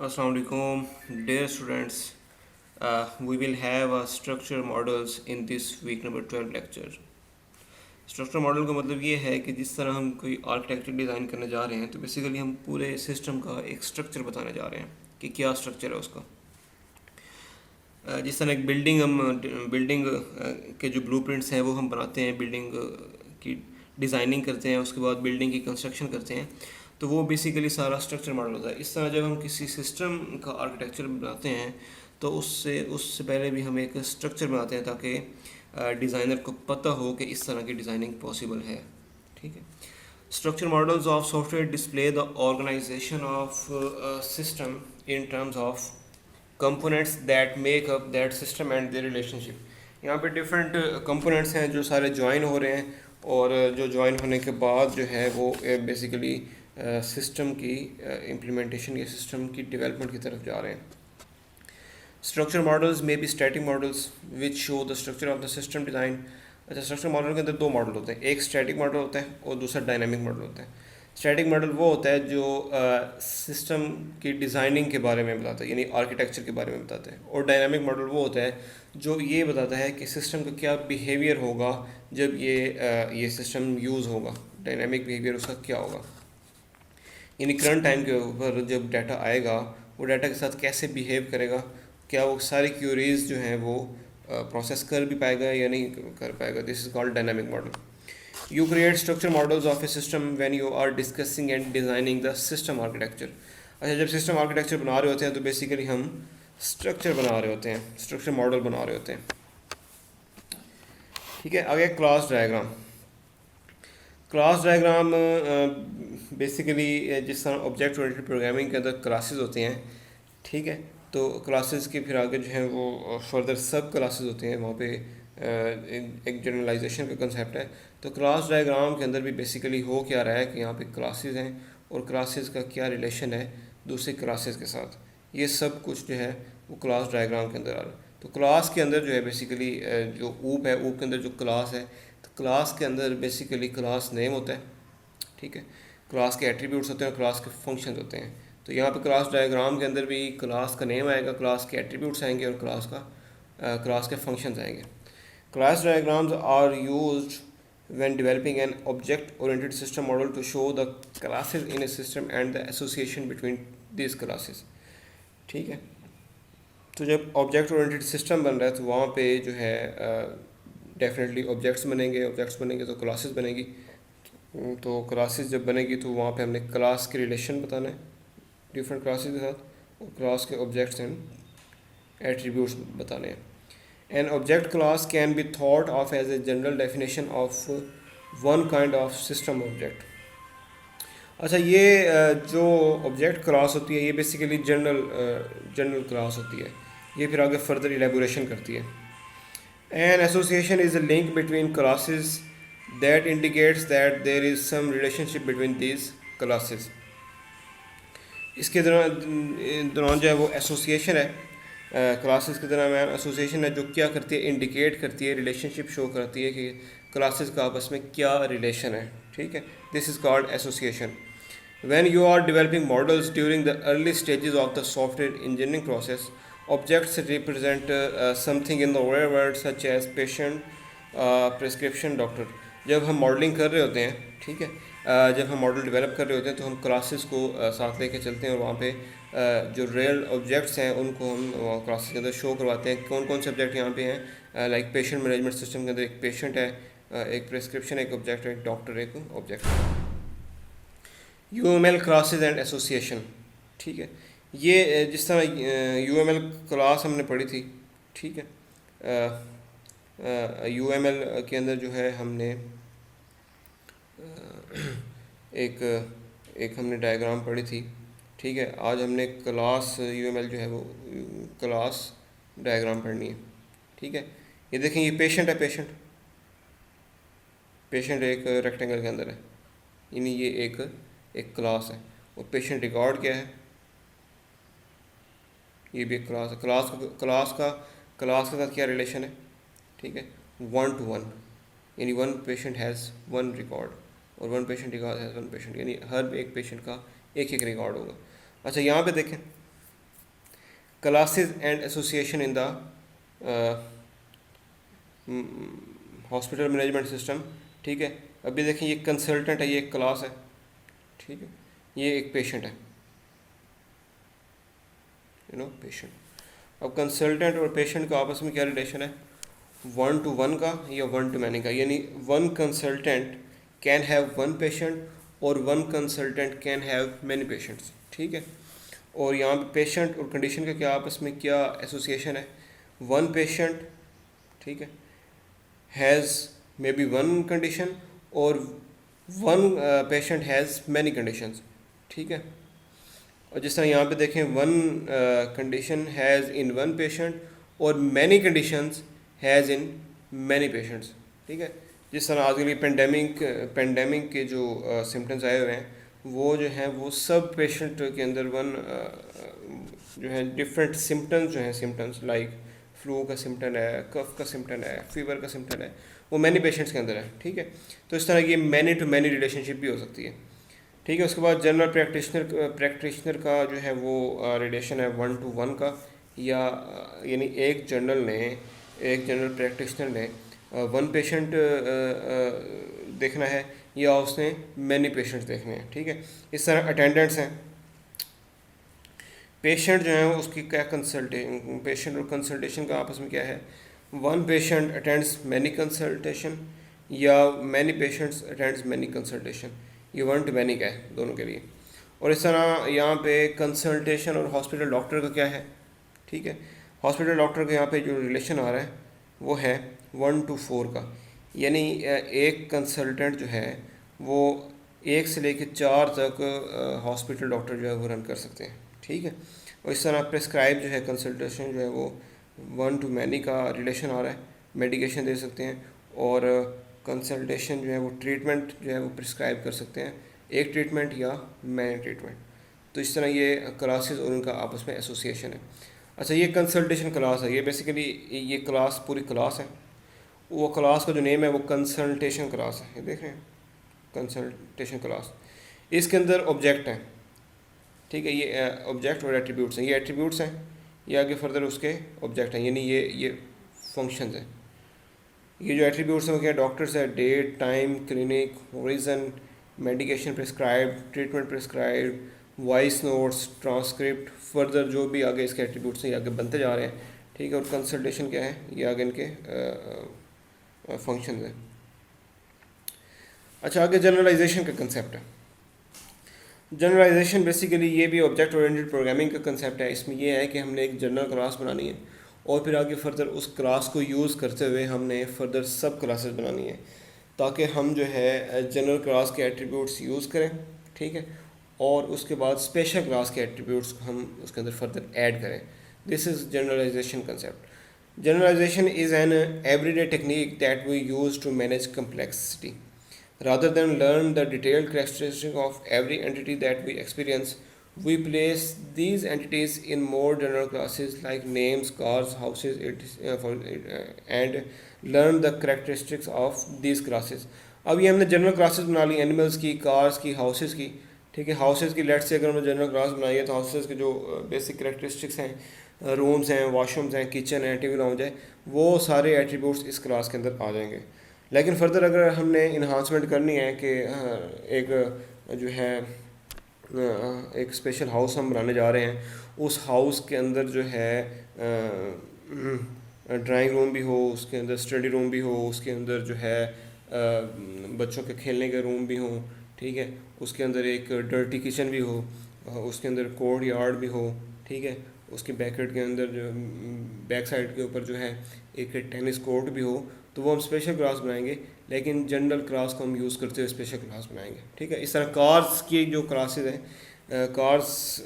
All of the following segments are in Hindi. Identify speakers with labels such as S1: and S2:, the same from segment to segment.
S1: Assalamualaikum, dear students. We will have a structure models in this week number 12 lecture. Structure model का मतलब ये है कि जिस तरह हम कोई आर्किटेक्चर डिज़ाइन करने जा रहे हैं तो बेसिकली हम पूरे सिस्टम का एक स्ट्रक्चर बताने जा रहे हैं कि क्या स्ट्रक्चर है उसका। जिस तरह एक बिल्डिंग के जो ब्लूप्रिंट्स हैं वो हम बनाते हैं, बिल्डिंग की डिज़ाइनिंग करते हैं, उसके बाद बिल्डिंग की कंस्ट्रक्शन करते हैं, तो वो बेसिकली सारा स्ट्रक्चर मॉडल होता है। इस तरह जब हम किसी सिस्टम का आर्किटेक्चर बनाते हैं तो उससे उससे पहले भी हम एक स्ट्रक्चर बनाते हैं ताकि डिज़ाइनर को पता हो कि इस तरह की डिज़ाइनिंग पॉसिबल है। ठीक है। Structure models of software display the organization of system in terms of components that make up that system and their relationship. यहाँ पे डिफरेंट कंपोनेंट्स हैं जो सारे ज्वाइन हो रहे हैं और जो ज्वाइन होने के बाद जो है वो बेसिकली सिस्टम की इम्प्लीमेंटेशन या सिस्टम की डेवलपमेंट की तरफ जा रहे हैं। स्ट्रक्चर मॉडल्स में B static models which show the structure of the system design. अच्छा, स्ट्रक्चर मॉडल के अंदर दो मॉडल होते हैं, एक स्टैटिक मॉडल होता है और दूसरा डायनामिक मॉडल होता है। स्टैटिक मॉडल वो होता है जो सिस्टम की डिज़ाइनिंग के बारे में बताता है, यानी आर्किटेक्चर के बारे में बताता है, और डायनामिक मॉडल वो होता है जो ये बताता है कि सिस्टम का क्या बिहेवियर होगा जब ये सिस्टम यूज़ होगा, डायनामिक बिहेवियर उसका क्या होगा, यानी करंट टाइम के ऊपर जब डाटा आएगा वो डाटा के साथ कैसे बिहेव करेगा, क्या वो सारी क्यूरीज जो हैं वो प्रोसेस कर भी पाएगा या नहीं कर पाएगा। This is called dynamic model. You create structure models of a system when you are discussing and designing the system architecture। अच्छा, जब सिस्टम आर्किटेक्चर बना रहे होते हैं तो बेसिकली हम स्ट्रक्चर बना रहे होते हैं, स्ट्रक्चर मॉडल बना रहे होते हैं। ठीक है, आगे class diagram. Class diagram basically जिस तरह ऑब्जेक्ट ओरिएंटेड प्रोग्रामिंग के अंदर क्लासेस होते हैं, ठीक है, तो क्लासेस के फिर आगे जो है वो फर्दर सब क्लासेस होते हैं, वहाँ पे एक जनरलाइजेशन का कंसेप्ट है। तो क्लास डायग्राम के अंदर भी बेसिकली हो क्या रहा है कि यहाँ पे क्लासेस हैं और क्लासेस का क्या रिलेशन है दूसरी क्लासेस के साथ, ये सब कुछ जो है वो क्लास डायग्राम के अंदर आ रहा है। तो क्लास के अंदर जो है बेसिकली जो ऊप है, ऊप के अंदर जो क्लास है, तो क्लास के अंदर बेसिकली क्लास नेम होता है। ठीक है, क्लास के एट्रीब्यूट्स होते हैं, क्लास के फंक्शंस होते हैं। तो यहाँ पे क्लास डायग्राम के अंदर भी क्लास का नेम आएगा, क्लास के एट्रीब्यूट्स आएंगे और क्लास के फंक्शंस आएंगे। Class diagrams are used when developing an object-oriented system model to show the classes in a system and the association between these classes। ठीक है, तो जब ऑब्जेक्ट ओरिएंटेड सिस्टम बन रहा है तो वहाँ पे जो है डेफिनेटली ऑब्जेक्ट्स बनेंगे तो क्लासेस बनेगी। तो क्लासेस जब बनेगी तो वहाँ पे हमने क्लास के रिलेशन बताना है डिफरेंट क्लासेस के साथ, और क्लास के ऑब्जेक्ट्स एंड एट्रीब्यूट्स बताने हैं। An object class can be thought of as a general definition of one kind of system object। अच्छा, ये जो ऑब्जेक्ट क्लास होती है ये बेसिकली जनरल क्लास होती है, ये फिर आगे फर्दर इलेबोरेशन करती है। An association is a link between classes that indicates that there is some relationship between these classes। इसके दौरान जो है वो एसोसिएशन है, क्लासेस के दरमियान एसोसिएशन है जो क्या करती है, इंडिकेट करती है, रिलेशनशिप शो करती है कि क्लासेस का आपस में क्या रिलेशन है। ठीक है, this is called association. When you are developing models during the early stages of the software engineering process, objects represent something in the real world such as patient, prescription, doctor. जब हम मॉडलिंग कर रहे होते हैं, ठीक है, जब हम मॉडल डेवलप कर रहे होते हैं तो हम क्लासेस को साथ लेके चलते हैं और वहाँ पे जो रियल ऑब्जेक्ट्स हैं उनको हम क्लासेस के अंदर शो करवाते हैं। कौन कौन से ऑब्जेक्ट यहाँ पे हैं, लाइक पेशेंट मैनेजमेंट सिस्टम के अंदर एक पेशेंट है, एक प्रिस्क्रिप्शन एक ऑब्जेक्ट है, एक डॉक्टर एक ऑब्जेक्ट है। UML classes and association. ठीक है, ये जिस तरह UML क्लास हमने पढ़ी थी, ठीक है, UML के अंदर जो है हमने एक हमने डायग्राम पढ़ी थी। ठीक है, आज हमने क्लास UML जो है वो क्लास डायग्राम पढ़नी है। ठीक है, ये देखें, ये पेशेंट है, पेशेंट एक रेक्टेंगल के अंदर है, यानी ये एक क्लास है। और पेशेंट रिकॉर्ड क्या है, ये भी एक क्लास है। क्लास के साथ क्या रिलेशन है, ठीक है, 1 to 1, यानी one patient has one record और one patient record has one patient, यानी हर एक पेशेंट का एक एक रिकॉर्ड होगा। अच्छा, यहाँ पे देखें, classes and association in the hospital management system. ठीक है, अभी देखें ये कंसल्टेंट है, ये एक क्लास है। ठीक है, ये एक पेशेंट है, पेशेंट। अब कंसल्टेंट और पेशेंट का आपस में क्या रिलेशन है, 1 to 1 का या 1 to many का, यानी 1 कंसल्टेंट कैन हैव 1 पेशेंट और 1 consultant can have many patients. ठीक है, और यहाँ पे पेशेंट और कंडीशन का क्या आपस में क्या एसोसिएशन है, 1 पेशेंट, ठीक है, हैज़ मे बी 1 कंडीशन और 1 पेशेंट हैज़ मैनी कंडीशंस। ठीक है, और जिस तरह यहाँ पे देखें 1 कंडीशन हैज़ इन 1 पेशेंट और many conditions has in many patients. ठीक है, जिस तरह आजकल की पेंडेमिक के जो सिम्टम्स आए हुए हैं वो जो हैं वो सब पेशेंट के अंदर जो है डिफरेंट सिम्टम्स जो हैं, सिम्टम्स लाइक फ्लू का सिम्टम है, कफ का सिम्टम है, फीवर का सिम्टम है, वो मैनी पेशेंट्स के अंदर है। ठीक है, तो इस तरह की मैनी टू मैनी रिलेशनशिप भी हो सकती है। ठीक है, उसके बाद जनरल प्रैक्टिशनर का जो है वो रिलेशन है 1 to 1 का, या यानी एक जनरल प्रैक्टिशनर ने 1 पेशेंट देखना है या उसने मैनी पेशेंट्स देखने हैं। ठीक है, इस तरह अटेंडेंट्स हैं। पेशेंट जो है उसकी क्या पेशेंट और कंसल्टेशन का आपस में क्या है, 1 पेशेंट अटेंड्स मैनी कंसल्टेशन या many patients attends many consultation, ये 1 to many का है दोनों के लिए। और इस तरह यहाँ पे कंसल्टेशन और हॉस्पिटल डॉक्टर का क्या है। ठीक है, हॉस्पिटल डॉक्टर का यहाँ पे जो रिलेशन आ रहा है वो है 1 to 4 का, यानी एक कंसल्टेंट जो है वो 1 से लेकर 4 तक हॉस्पिटल डॉक्टर जो है वो रन कर सकते हैं। ठीक है, और इस तरह प्रिस्क्राइब जो है कंसल्टेशन जो है वो 1 to many का रिलेशन आ रहा है, मेडिकेशन दे सकते हैं, और कंसल्टेशन जो है वो ट्रीटमेंट जो है वो प्रिस्क्राइब कर सकते हैं, एक ट्रीटमेंट या मैनी ट्रीटमेंट। तो इस तरह ये क्लासेस और उनका आपस में एसोसिएशन है। अच्छा, ये कंसल्टेशन क्लास है, ये बेसिकली ये क्लास पूरी क्लास है, वो क्लास का जो नेम है वो कंसल्टेशन क्लास है, ये देख रहे हैं कंसल्टेशन क्लास। इसके अंदर ऑब्जेक्ट हैं। ठीक है, ये ऑब्जेक्ट और एट्रीब्यूट्स हैं, ये एट्रीब्यूट्स हैं, ये आगे फर्दर उसके ऑब्जेक्ट हैं, यानी ये फंक्शंस हैं। ये जो एट्रीब्यूट्स हैं वो क्या, डॉक्टर्स है, date, time, clinic, reason, medication prescribe, treatment prescribe, voice notes, transcript, further जो भी आगे इसके एट्रीब्यूट्स हैं ये आगे बनते जा रहे हैं। ठीक है, और कंसल्टेशन क्या है, ये आगे इनके फंक्शन हैं। अच्छा, आगे जनरलाइजेशन का कंसेप्ट है। जनरलाइजेशन बेसिकली ये भी ऑब्जेक्ट ओरिएंटेड प्रोग्रामिंग का कंसेप्ट है। इसमें यह है कि हमने एक जनरल क्लास बनानी है और फिर आगे फर्दर उस क्लास को यूज़ करते हुए हमने फर्दर सब क्लासेस बनानी है, ताकि हम जो है जनरल क्लास के एट्रीब्यूट्स यूज़ करें। ठीक है, और उसके बाद स्पेशल क्लास के एट्रीब्यूट्स हम उसके अंदर फर्दर ऐड करें। This is generalisation concept. Generalisation is an everyday technique that we use to manage complexity. Rather than learn the detailed characteristics of every entity that we experience, we place these entities in more general classes like names, cars, houses, and learn the characteristics of these classes. अब ये हमने जनरल क्लासेस बना ली, एनिमल्स की, कार्स की, हाउसेस की। ठीक है, हाउसेस की लेट से अगर हमने जनरल क्लास बनाई है तो हाउसेस के जो बेसिक करेक्टरिस्टिक्स हैं, रूम्स हैं, वॉशरूम्स हैं, किचन है, टीवी लाउंज है, वो सारे एट्रीब्यूट्स इस क्लास के अंदर आ जाएंगे। लेकिन फर्दर अगर हमने इन्हांसमेंट करनी है कि एक जो है एक स्पेशल हाउस हम बनाने जा रहे हैं, उस हाउस के अंदर जो है ड्राइंग रूम भी हो, उसके अंदर स्टडी रूम भी हो, उसके अंदर जो है बच्चों के खेलने के रूम भी हों। ठीक है, उसके अंदर एक डर्टी किचन भी हो, उसके अंदर कोर्ट यार्ड भी हो। ठीक है, उसके बैकयार्ड के अंदर जो बैक साइड के ऊपर जो है एक टेनिस कोर्ट भी हो, तो वो हम स्पेशल क्लास बनाएंगे, लेकिन जनरल क्लास को हम यूज़ करते हुए स्पेशल क्लास बनाएंगे। ठीक है, इस तरह कार्स की जो क्लासेस हैं, कार्स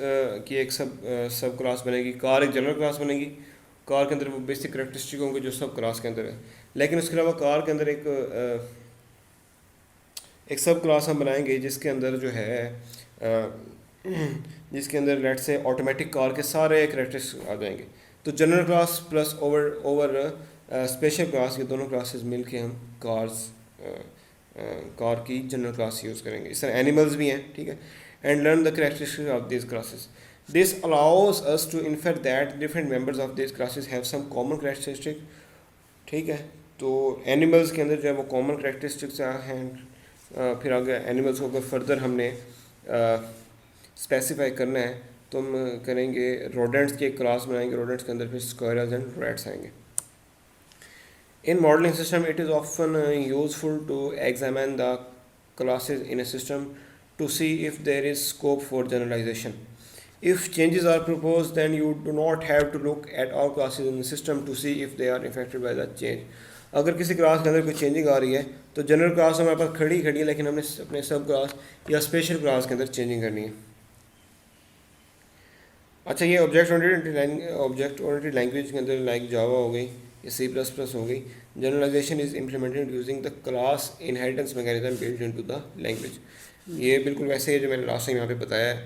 S1: की एक सब क्लास बनेगी, कार एक जनरल क्लास बनेगी, कार के अंदर वो बेसिक करेक्टरिस्टिक होंगे जो सब क्लास के अंदर है। लेकिन उसके अलावा कार के अंदर एक सब क्लास हम बनाएंगे जिसके अंदर जो है जिसके अंदर लेट से ऑटोमेटिक कार के सारे करेक्टरिस्टिक्स आ जाएंगे। तो general class plus over special class, ये दोनों क्लासेस मिल के हम कार की जनरल क्लास यूज़ करेंगे। इस तरह एनिमल्स भी हैं। ठीक है, and learn the characteristics of this classes. This allows us to infer that different members of these classes have some common characteristic. ठीक है, तो एनिमल्स के अंदर जो है वो कॉमन करेक्टरिस्टिक्स हैं। फिर आगे एनिमल्स को अगर फर्दर हमने स्पेसिफाई करना है तो हम करेंगे रोडेंट्स की एक क्लास बनाएंगे, रोडेंट्स के अंदर फिर स्क्वायरल्स एंड रैट्स आएंगे। In modeling system, it is often useful to examine the classes in a system to see if there is scope for generalization. If changes are proposed, then you do not have to look at all classes in the system to see if they are affected by the change. अगर किसी क्लास के अंदर कोई चेंजिंग आ रही है तो जनरल क्लास हमारे पास खड़ी खड़ी है, लेकिन हमने अपने सब क्लास या स्पेशल क्लास के अंदर चेंजिंग करनी है। अच्छा, ये ऑब्जेक्ट ओरिएंटेड लैंग्वेज के अंदर लाइक जावा हो गई या सी प्लस प्लस हो गई, generalisation is implemented using the class inheritance mechanism built into the language. ये बिल्कुल वैसे ही जो मैंने लास्ट टाइम यहाँ पे बताया है,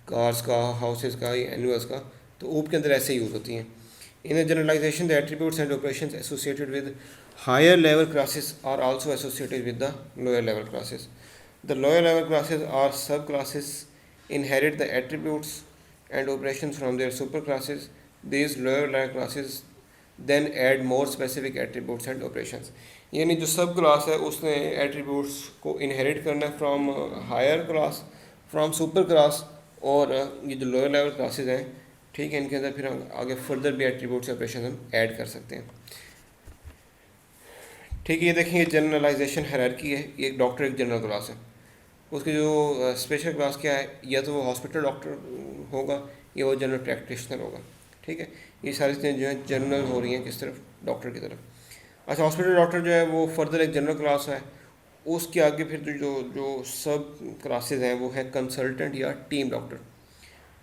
S1: कार्स का, हाउसेज का, या एनिमल्स का, तो ऊप के अंदर ऐसे यूज़ होती हैं। In generalisation the attributes and operations associated with higher level classes are also associated with the lower level classes. The lower level classes are subclasses inherit the attributes and operations from their superclasses. These lower layer classes then add more specific attributes and operations. यानी जो सब क्लास है उसने एट्रीब्यूट्स को इनहेरिट करना है from higher class, from super class, और ये जो लोअर लेवल क्लासेस हैं, ठीक है, इनके अंदर फिर हम आगे फर्दर भी एट्रीब्यूट्स ऑपरेशन हम ऐड कर सकते हैं। ठीक है, ये देखें, ये जनरलाइजेशन हायरार्की है। ये एक डॉक्टर एक जनरल क्लास है, उसकी जो स्पेशल क्लास क्या है, या तो वो हॉस्पिटल डॉक्टर होगा या वो जनरल प्रैक्टिशनर होगा। ठीक है, ये सारी चीज़ें जो है जनरल हो रही हैं किस तरफ, डॉक्टर की तरफ। अच्छा, हॉस्पिटल डॉक्टर जो है वो फर्दर एक जनरल क्लास है। उसके आगे फिर जो जो सब क्लासेस हैं वो है कंसल्टेंट या टीम डॉक्टर।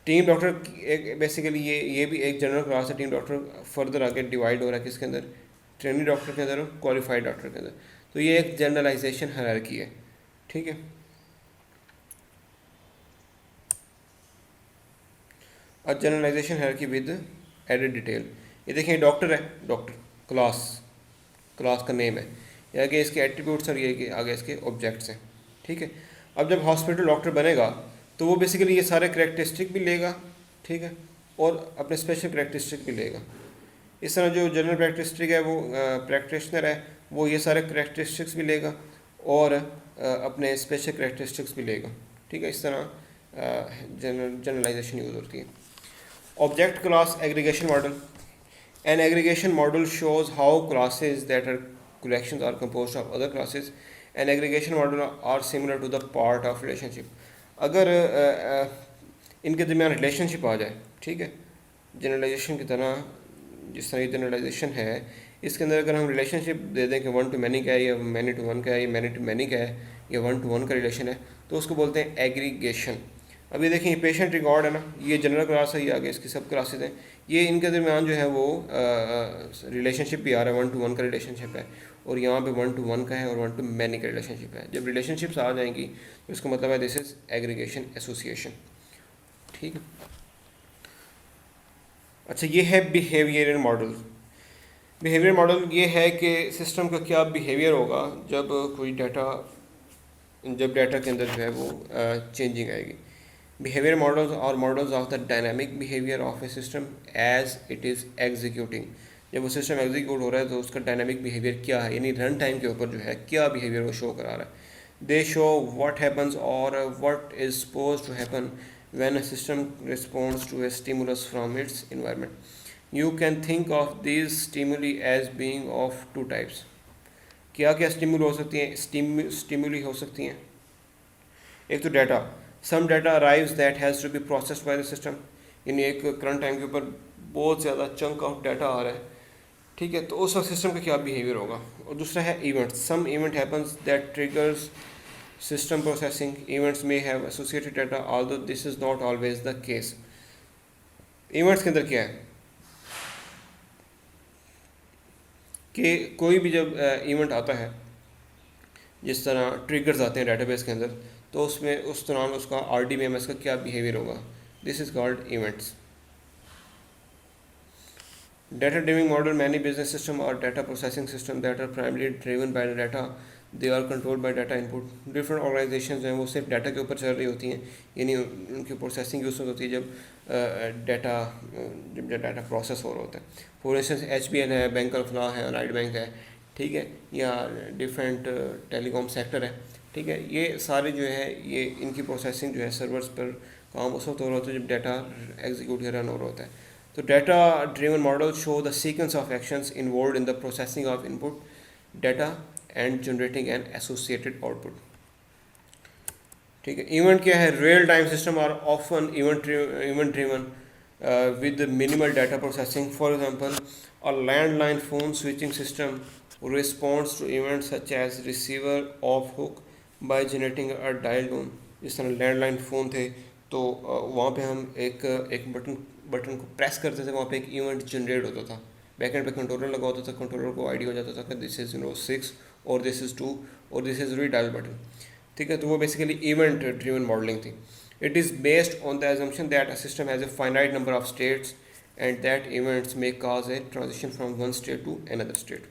S1: टीम डॉक्टर एक बेसिकली ये भी एक जनरल क्लास है। टीम डॉक्टर फर्दर आगे डिवाइड हो रहा है किसके अंदर, ट्रेनिंग डॉक्टर के अंदर और क्वालिफाइड डॉक्टर के अंदर। तो ये एक जनरलाइजेशन हायरार्की है। ठीक है, और generalisation hierarchy with added detail. ये देखें, डॉक्टर है, डॉक्टर क्लास का नेम है, ये आगे इसके एट्रीब्यूट्स और ये आगे इसके ऑब्जेक्ट्स हैं। ठीक है, अब जब हॉस्पिटल डॉक्टर बनेगा तो वो बेसिकली ये सारे करेक्टरिस्टिक भी लेगा, ठीक है, और अपने स्पेशल करेक्टरिस्टिक भी लेगा। इस तरह जो जनरल करेक्टरिस्टिक है वो प्रैक्टिशनर है, वो ये सारे करेक्टरिस्टिक्स भी लेगा और अपने स्पेशल करेक्टरिस्टिक्स भी लेगा। ठीक है, इस तरह जनरलाइजेशन यूज़ होती है। Object class aggregation model. An aggregation model shows how classes that are collections are composed of other classes. An aggregation model are similar to the part of relationship. अगर इनके दरमियान रिलेशनशिप आ जाए, ठीक है, जनरलाइजेशन की तरह, जिस तरह जनरलाइजेशन है इसके अंदर अगर हम रिलेशनशिप दे दें कि 1 to many का है या many to 1 का है या many to many का है या 1 to 1 का रिलेशन है, तो उसको बोलते हैं एग्रीगेशन। अब ये देखें, ये पेशेंट रिकॉर्ड है ना, ये जनरल क्लास है, ये आगे इसकी सब क्लासेस हैं। ये इनके दरमियान जो है वो रिलेशनशिप भी आ रहा है, 1 to 1 का रिलेशनशिप है, और यहाँ पे 1 to 1 का है और 1 to many का रिलेशनशिप है। जब रिलेशनशिप्स आ जाएंगी तो इसका मतलब है दिस इज एग्रीगेशन एसोसिएशन। ठीक है, अच्छा, ये है बिहेवियरल मॉडल। बिहेवियर मॉडल ये है कि सिस्टम का क्या बिहेवियर होगा जब कोई डाटा, जब डाटा के अंदर जो है वो चेंजिंग आएगी। Behavior models are models of the dynamic behavior of a system as it is executing. जब वो सिस्टम एग्जीक्यूट हो रहा है तो उसका डायनामिक बिहेवियर क्या है, यानी रन टाइम के ऊपर जो है क्या बिहेवियर वो शो करा रहा है। दे शो व्हाट हैपन्स और what is suppose to happen when a system responds to a stimulus from its environment. You can think of these stimuli as being of 2 types. क्या क्या स्टिमुल हो सकती हैं, स्टिमुली हो सकती हैं। एक तो data, some data arrives that has to be processed by the system, यानी एक करंट टाइम के ऊपर बहुत ज़्यादा चंक ऑफ डाटा आ रहा है, ठीक है, तो उस वक्त सिस्टम का क्या बिहेवियर होगा। और दूसरा है event, some event happens that triggers system processing. Events में have associated data although this is not always the case. Events के अंदर क्या है कि कोई भी जब इवेंट आता है, जिस तरह ट्रिगर्स आते हैं डेटाबेस के अंदर, तो उसमें उस दौरान उसका RDBMS का क्या बिहेवियर होगा। This is called events. Data driven model, many business system or data processing system that are primarily driven by the data they are controlled by data input. Different organisation जो हैं वो सिर्फ डाटा के ऊपर चल रही होती हैं, यानी उनकी प्रोसेसिंग यूज़ होती है जब डाटा प्रोसेस हो रहा होता है। फॉर इंस्टेंस HBL है, बैंक ऑफ लॉ है, अलाइड बैंक है, ठीक है, या डिफरेंट टेलीकॉम सेक्टर है, ठीक है। ये सारे जो है ये इनकी प्रोसेसिंग जो है सर्वर्स पर काम उस वक्त हो रहा होता है जब डाटा एग्जीक्यूट या रन हो रहा होता है। तो data driven model show the sequence of actions involved in the processing of input data and generating an associated output, ठीक है। इवेंट क्या है? Real time system are often event driven with minimal data processing. For example, a landline phone switching system responds to events such as receiver off hook by generating a dial tone. जिस तरह लैंडलाइन फ़ोन थे तो वहाँ पे हम एक बटन को प्रेस करते थे, वहाँ पे एक इवेंट जनरेट होता था, बैकएंड पे कंट्रोलर लगा होता था, कंट्रोलर को आइडिया हो जाता था कि दिस इज़ 6 और दिस इज़ 2 और दिस इज़ रीडायल बटन, ठीक है। तो वो बेसिकली इवेंट ड्रिवन मॉडलिंग थी। It is based on the assumption that a system has a finite number of states and that events may cause a transition from one state to another state.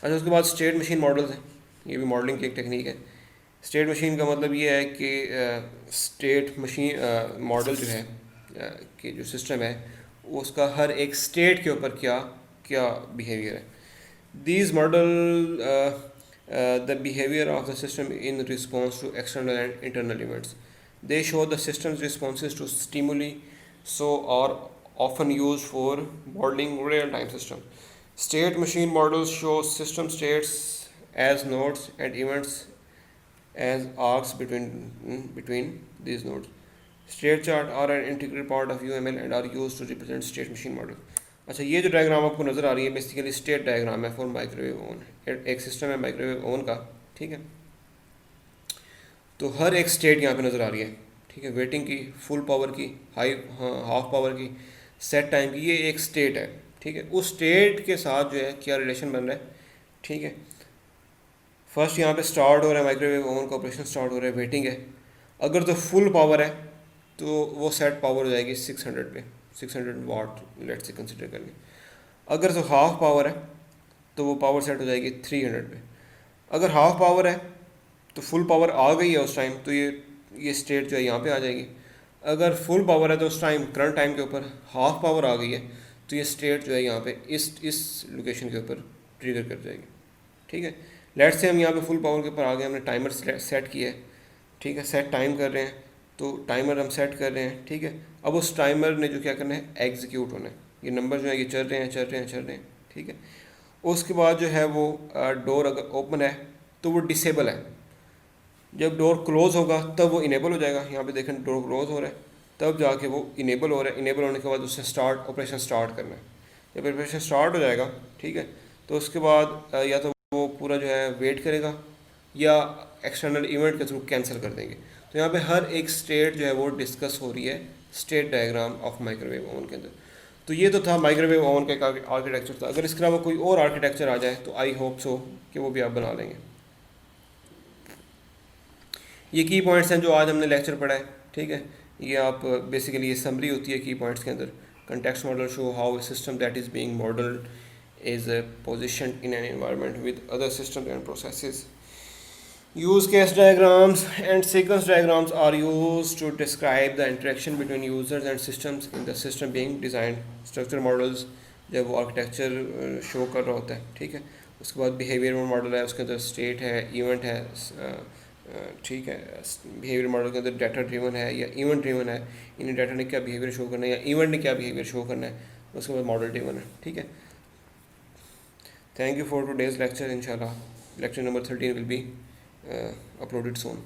S1: अच्छा, उसके बाद स्टेट मशीन मॉडल्स हैं, ये भी मॉडलिंग की एक टेक्निक है। स्टेट मशीन का मतलब ये है कि स्टेट मशीन मॉडल जो है कि जो सिस्टम है उसका हर एक स्टेट के ऊपर क्या क्या बिहेवियर है। These model the behavior of the system in response to external and internal events. They show the system's responses to stimuli, so are often used for modeling real-time systems. State machine models show system states as nodes and events as arcs between these nodes. State chart are an integral part of UML and are used to represent state machine model. अच्छा, ये जो डायग्राम आपको नज़र आ रही है बेसिकली स्टेट डायग्राम है फॉर माइक्रोवेव ओवन। एक सिस्टम है माइक्रोवेव ओवन का, ठीक है। तो हर एक स्टेट यहाँ पे नज़र आ रही है, ठीक है। वेटिंग की, फुल पावर की, हाफ पावर की, सेट टाइम की, ये एक स्टेट है, ठीक है। उस स्टेट के साथ जो है क्या रिलेशन बन रहा है, ठीक है। फर्स्ट यहाँ पे स्टार्ट हो रहा है माइक्रोवेव ओवन का ऑपरेशन स्टार्ट हो रहा है, वेटिंग है। अगर तो फुल पावर है तो वो सेट पावर हो जाएगी 600 पे, 600 वाट लेट से कंसिडर करके। अगर तो हाफ पावर है तो वो पावर सेट हो जाएगी 300 पे। अगर हाफ पावर है तो फुल पावर आ गई है उस टाइम तो ये स्टेट जो है यहाँ पे आ जाएगी। अगर फुल पावर है तो उस टाइम करंट टाइम के ऊपर हाफ पावर आ गई है तो ये स्टेट जो है यहाँ पे इस लोकेशन के ऊपर ट्रिगर कर जाएगी, ठीक है। लेट से हम यहाँ पे फुल पावर के ऊपर आ गए, हमने टाइमर सेट किया है, ठीक है। सेट टाइम कर रहे हैं तो टाइमर हम सेट कर रहे हैं, ठीक है। अब उस टाइमर ने जो क्या करना है, एग्जीक्यूट होना है। ये नंबर जो है ये चल रहे हैं, ठीक है। उसके बाद जो है वो डोर अगर ओपन है तो वो डिसेबल है, जब डोर क्लोज़ होगा तब वो इनेबल हो जाएगा। यहाँ पे देखें डोर क्लोज़ हो रहा है तब जाके वो इनेबल हो रहा है। इनेबल होने के बाद उससे ऑपरेशन स्टार्ट करना है। जब ऑपरेशन स्टार्ट हो जाएगा, ठीक है, तो उसके बाद या तो वो पूरा जो है वेट करेगा या एक्सटर्नल इवेंट के थ्रू कैंसिल कर देंगे। तो यहाँ पे हर एक स्टेट जो है वो डिस्कस हो रही है state diagram of microwave oven के अंदर। तो ये तो था माइक्रोवेव ओवन का आर्किटेक्चर था। अगर इसके अलावा कोई और आर्किटेक्चर आ जाए तो आई होप सो कि वो भी आप बना लेंगे। ये की पॉइंट्स हैं जो आज हमने लेक्चर पढ़ा है, ठीक है। ये आप बेसिकली ये समरी होती है की पॉइंट्स के अंदर। Context model show how a system that is being modeled is positioned in an environment with other systems and processes. Use case diagrams and sequence diagrams are used to describe the interaction between users and systems in the system being designed. Structure models जब वो आर्किटेक्चर शो कर रहा होता है, ठीक है। उसके बाद बिहेवियर मॉडल है, उसके अंदर स्टेट है, इवेंट है, ठीक है। बिहेवियर मॉडल के अंदर डाटा ड्रिवन है या इवेंट ड्रिवन है, इन्हें डाटा ने क्या बिहेवियर शो करना है या इवेंट ने क्या बिहेवियर शो करना है, उसके बाद मॉडल ड्रिवन है, ठीक है। Thank you for today's lecture. इंशाल्लाह lecture number 13 will be uploaded soon.